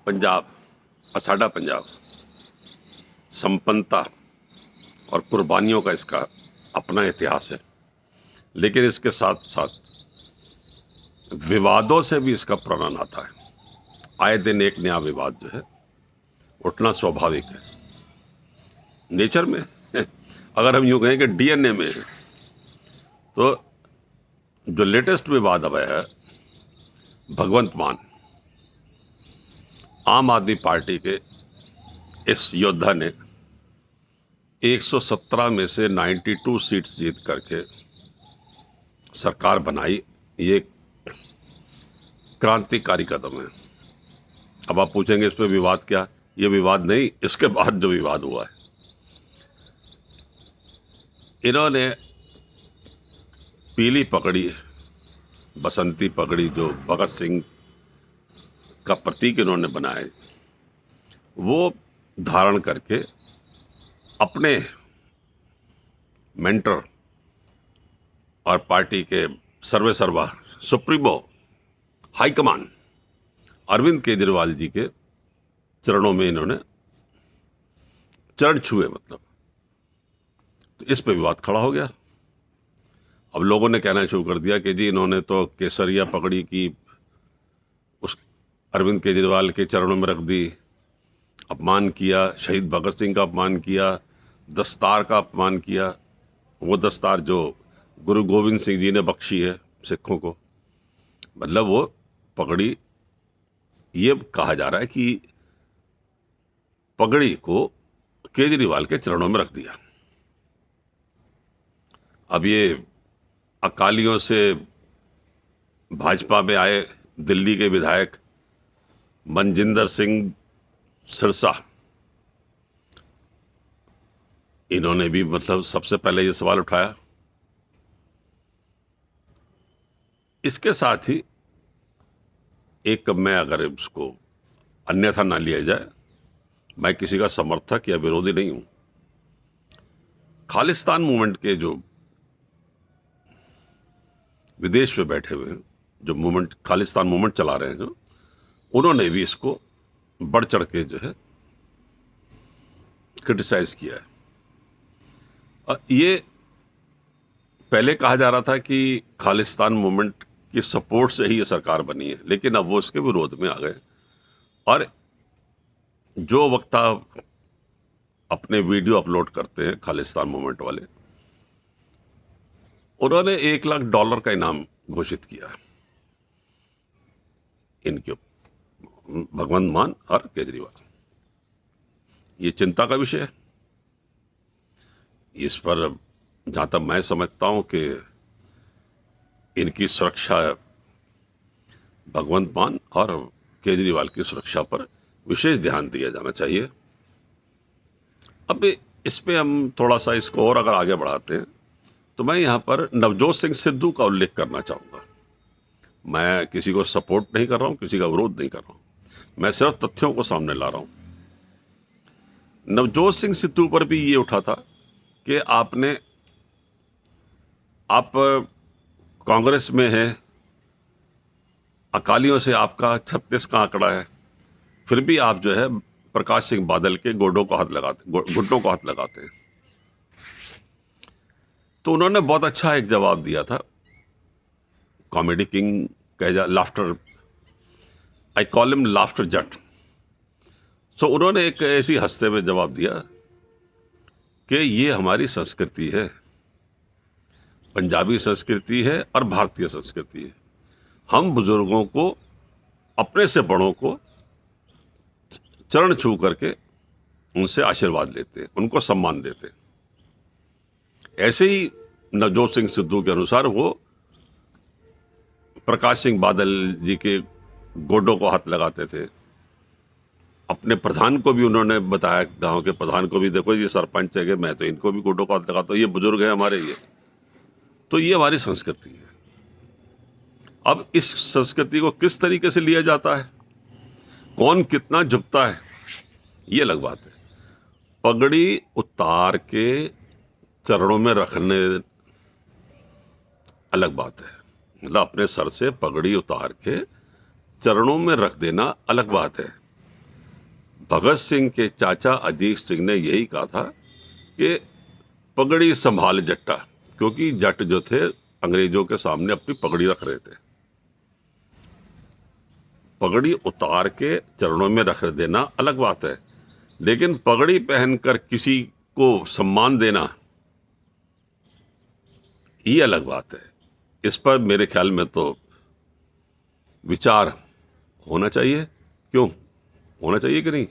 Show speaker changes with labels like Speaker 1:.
Speaker 1: पंजाब और साडा पंजाब संपन्नता और कुर्बानियों का इसका अपना इतिहास है, लेकिन इसके साथ साथ विवादों से भी इसका पुराना नाता है। आए दिन एक नया विवाद जो है उठना स्वाभाविक है, नेचर में अगर हम यूं कहें कि डीएनए में है। तो जो लेटेस्ट विवाद अब है, भगवंत मान, आम आदमी पार्टी के इस योद्धा ने 117 में से 92 सीट्स जीत करके सरकार बनाई। ये क्रांतिकारी कदम है। अब आप पूछेंगे इस पे विवाद क्या? ये विवाद नहीं, इसके बाद जो विवाद हुआ है, इन्होंने पीली पगड़ी, बसंती पगड़ी जो भगत सिंह का प्रतीक इन्होंने बनाए, वो धारण करके अपने मेंटर और पार्टी के सर्वे सर्वा सुप्रीमो हाईकमान अरविंद केजरीवाल जी के चरणों में इन्होंने चरण छुए, मतलब। तो इस पे विवाद खड़ा हो गया। अब लोगों ने कहना शुरू कर दिया कि जी इन्होंने तो केसरिया पगड़ी की उस अरविंद केजरीवाल के चरणों में रख दी, अपमान किया, शहीद भगत सिंह का अपमान किया, दस्तार का अपमान किया, वो दस्तार जो गुरु गोविंद सिंह जी ने बख्शी है सिखों को। मतलब वो पगड़ी, ये कहा जा रहा है कि पगड़ी को केजरीवाल के चरणों में रख दिया। अब ये अकालियों से भाजपा में आए दिल्ली के विधायक मनजिंदर सिंह सिरसा, इन्होंने भी मतलब सबसे पहले ये सवाल उठाया। इसके साथ ही एक, मैं अगर इसको अन्यथा ना लिया जाए, मैं किसी का समर्थक या विरोधी नहीं हूं। खालिस्तान मूवमेंट के जो विदेश में बैठे हुए हैं, जो मूवमेंट, खालिस्तान मूवमेंट चला रहे हैं, जो उन्होंने भी इसको बढ़ चढ़ के जो है क्रिटिसाइज किया है। ये पहले कहा जा रहा था कि खालिस्तान मूवमेंट की सपोर्ट से ही ये सरकार बनी है, लेकिन अब वो इसके विरोध में आ गए। और जो वक्ता अपने वीडियो अपलोड करते हैं खालिस्तान मूवमेंट वाले, उन्होंने $1 लाख का इनाम घोषित किया इनके, भगवंत मान और केजरीवाल। ये चिंता का विषय है। इस पर जहां तक मैं समझता हूं कि इनकी सुरक्षा, भगवंत मान और केजरीवाल की सुरक्षा पर विशेष ध्यान दिया जाना चाहिए। अब इस पे हम थोड़ा सा इसको और अगर आगे बढ़ाते हैं, तो मैं यहाँ पर नवजोत सिंह सिद्धू का उल्लेख करना चाहूँगा। मैं किसी को सपोर्ट नहीं कर रहा हूँ, किसी का विरोध नहीं कर रहा हूँ, मैं सिर्फ तथ्यों को सामने ला रहा हूँ। नवजोत सिंह सिद्धू पर भी ये उठा था कि आप कांग्रेस में हैं, अकालियों से आपका 36 का आंकड़ा है, फिर भी आप जो है प्रकाश सिंह बादल के घुटनों को हाथ लगाते हैं। तो उन्होंने बहुत अच्छा एक जवाब दिया था, comedy king laughter, I call him laughter Jatt. So उन्होंने एक ऐसी हंसते हुए जवाब दिया कि ये हमारी संस्कृति है, पंजाबी संस्कृति है और भारतीय संस्कृति है। हम बुजुर्गों को, अपने से बड़ों को चरण छू करके उनसे आशीर्वाद लेते हैं, उनको सम्मान देते हैं। ऐसे ही नवजोत सिंह सिद्धू के अनुसार वो प्रकाश सिंह बादल जी के गोडों को हाथ लगाते थे। अपने प्रधान को भी उन्होंने बताया, गांव के प्रधान को भी, देखो ये सरपंच है कि मैं तो इनको भी गोडों को हाथ लगाता हूँ, ये बुजुर्ग है हमारे। ये तो ये हमारी संस्कृति है। अब इस संस्कृति को किस तरीके से लिया जाता है, कौन कितना झुकता है, ये अलग बात है। पगड़ी उतार के चरणों में रखने अलग बात है, मतलब अपने सर से पगड़ी उतार के चरणों में रख देना अलग बात है। भगत सिंह के चाचा अजीत सिंह ने यही कहा था कि पगड़ी संभाल जट्टा, क्योंकि जट जो थे अंग्रेजों के सामने अपनी पगड़ी रख रहे थे। पगड़ी उतार के चरणों में रख देना अलग बात है, लेकिन पगड़ी पहनकर किसी को सम्मान देना ये अलग बात है। इस पर मेरे ख्याल में तो विचार होना चाहिए। क्यों होना चाहिए कि नहीं?